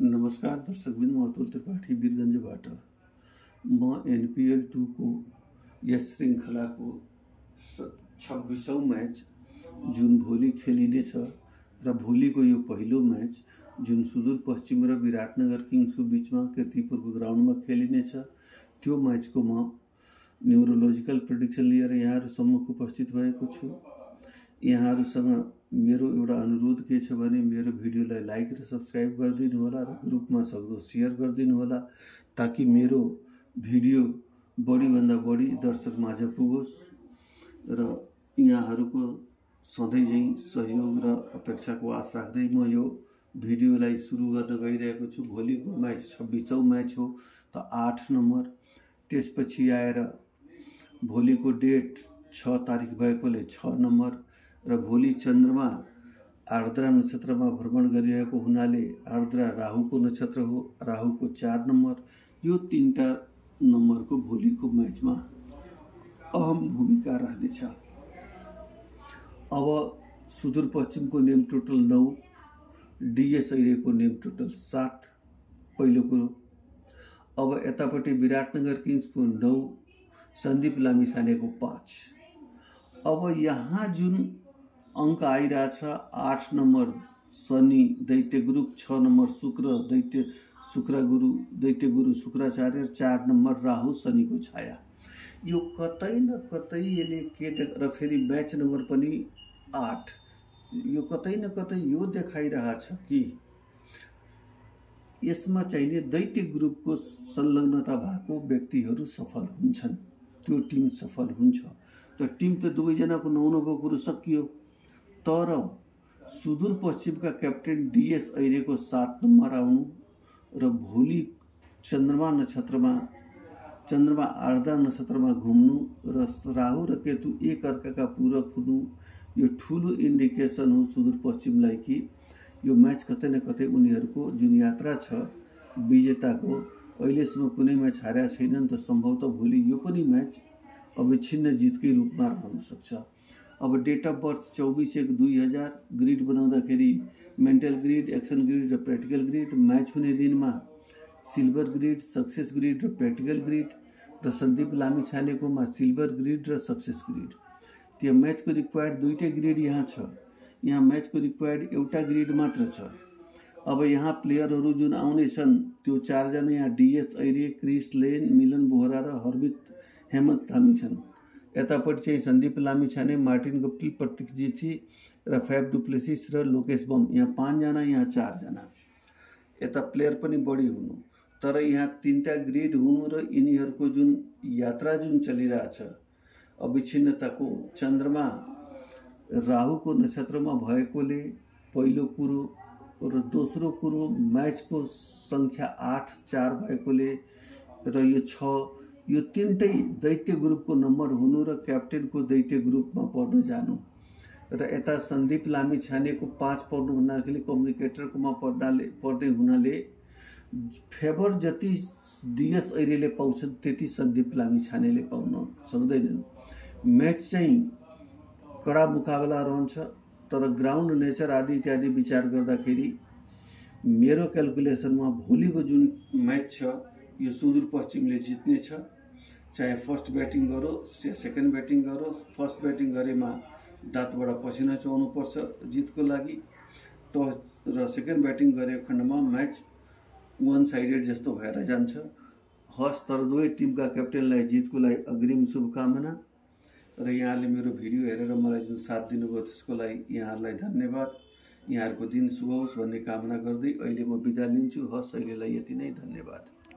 नमस्कार दर्शकबिन, म अतुल त्रिपाठी वीरगञ्जबाट। म NPL 2 को यस श्रृङ्खलाको 26औं म्याच जुन भोलि खेलिनेछ र भोलिको यो पहिलो म्याच जुन सुदूरपश्चिम र विराटनगर किङ्सको बिचमा कीर्तिपुरको ग्राउन्डमा खेलिनेछ, त्यो म्याचको म न्युरोलोजिकल प्रेडिक्सन लिएर यहाँहरू सम्मुख उपस्थित भएको छु। यहाँहरूसँग मेरो एउटा अनुरोध के छ भने मेरो भिडियोलाई लाइक र सब्स्क्राइब गरिदिनु होला र ग्रुपमा सक्दो सेयर गरिदिनु होला, ताकि मेरो भिडियो बढीभन्दा बढी दर्शक माझ पुगोस् र यहाँहरूको सधैँ झैँ सहयोग र अपेक्षाको आश राख्दै म यो भिडियोलाई सुरु गर्न गइरहेको छु। भोलिको म्याच 26औं म्याच हो त 8 नम्बर, त्यसपछि आएर भोलिको डेट 6 तारिक भएकोले 6 नम्बर र भोलि चन्द्रमा आर्द्रा नक्षत्रमा भ्रमण गरिरहेको हुनाले आर्द्रा राहुको नक्षत्र हो, राहुको 4 नम्बर। यो तीनटा नम्बरको भोलिको म्याचमा अहम भूमिका रहनेछ। अब सुदूरपश्चिमको नेम टोटल 9, DS ऐरेको नेम टोटल 7 पहिलो कुरो। अब यतापट्टि विराटनगर किङ्सको 9, सन्दीप लामिछानेको 5। अब यहाँ जुन अंक आइरहेछ 8 नम्बर शनि दैत्य ग्रुप, 6 नम्बर शुक्र दैत्य गुरु शुक्राचार्य, 4 नम्बर राहु शनिको छाया। यो कतै न कतै यसले के र फेरि म्याच नम्बर पनि 8, यो कतै न कतै यो देखाइरहेछ कि यसमा चाहिने दैत्य ग्रुपको संलग्नता भएको व्यक्तिहरू सफल हुन्छन्, त्यो टिम सफल हुन्छ। त टिम त दुवैजनाको 9 कुरो सकियो, तर सुदूरपश्चिमका क्याप्टेन DS ऐरेको 7 नम्बर आउनु र भोलि चन्द्रमा आर्द्रा नक्षत्रमा घुम्नु र राहु र केतु एक अर्काका पूरक हुनु, यो ठुलो इन्डिकेसन हो सुदूरपश्चिमलाई कि यो म्याच कतै न कतै उनीहरूको जुन यात्रा छ विजेताको, अहिलेसम्म कुनै म्याच हारेका छैनन्, त सम्भवतः भोलि यो पनि म्याच अविच्छिन्न जितकै रूपमा रहन सक्छ। अब डेट अफ बर्थ 24/1/2000, ग्रिड बनाउँदाखेरि मेन्टल ग्रिड, एक्सन ग्रिड र प्र्याक्टिकल ग्रिड, म्याच हुने दिनमा सिल्भर ग्रिड, सक्सेस ग्रिड र प्र्याक्टिकल ग्रिड र सन्दीप लामिछानेकोमा सिल्भर ग्रिड र सक्सेस ग्रिड। त्यो म्याचको रिक्वायर्ड 2टै ग्रिड यहाँ छ, यहाँ म्याचको रिक्वायर्ड एउटा ग्रिड मात्र छ। अब यहाँ प्लेयरहरू जुन आउनेछन् त्यो 4 जना यहाँ DS ऐरे, क्रिस लेन, मिलन बोहरा र हरमित हेमन्त धामी छन्। यतापट्टि चाहिँ सन्दीप लामिछाने, मार्टिन गुप्टिल, प्रतीक जेची र फैफ डुप्लेसिस र लोकेश बम, यहाँ 5 जना, यहाँ 4 जना। यता प्लेयर पनि बढी हुनु, तर यहाँ 3टा ग्रिड हुनु र यिनीहरूको जुन यात्रा जुन चलिरहेछ अविच्छिन्नताको, चन्द्रमा राहुको नक्षत्रमा भएकोले पहिलो कुरो, र दोस्रो कुरो म्याचको सङ्ख्या 8, 4 भएकोले र यो 6, यो 3टै दैत्य ग्रुपको नम्बर हुनु र क्याप्टेनको दैत्य ग्रुपमा पर्न जानु, र यता सन्दीप लामिछानेको 5 पर्नु हुनाले कम्युनिकेटरकोमा पर्ने हुनाले फेभर जति DS ऐरेले पाउँछन् त्यति सन्दीप लामिछानेले पाउन सक्दैनन्। म्याच चाहिँ कडा मुकाबला रहन्छ, तर ग्राउन्ड नेचर आदि इत्यादि विचार गर्दाखेरि मेरो क्यालकुलेसनमा भोलिको जुन म्याच छ यो सुदूरपश्चिमले जित्नेछ। चाहे फर्स्ट ब्याटिङ गरोस् या सेकेन्ड ब्याटिङ गरोस्, फर्स्ट ब्याटिङ गरेमा दाँतबाट पसिना चुहाउनुपर्छ जितको लागि, र सेकेन्ड ब्याटिङ गरेको खण्डमा म्याच 1 साइडेड जस्तो भएर जान्छ। हस्, तर दुवै टिमका क्याप्टेनलाई जितको लागि अग्रिम शुभकामना। र यहाँले मेरो भिडियो हेरेर मलाई जुन साथ दिनुभयो त्यसको लागि यहाँहरूलाई धन्यवाद। यहाँहरूको दिन शुभ होस् भन्ने कामना गर्दै अहिले म बिदा लिन्छु। हस्, अहिलेलाई यति नै, धन्यवाद।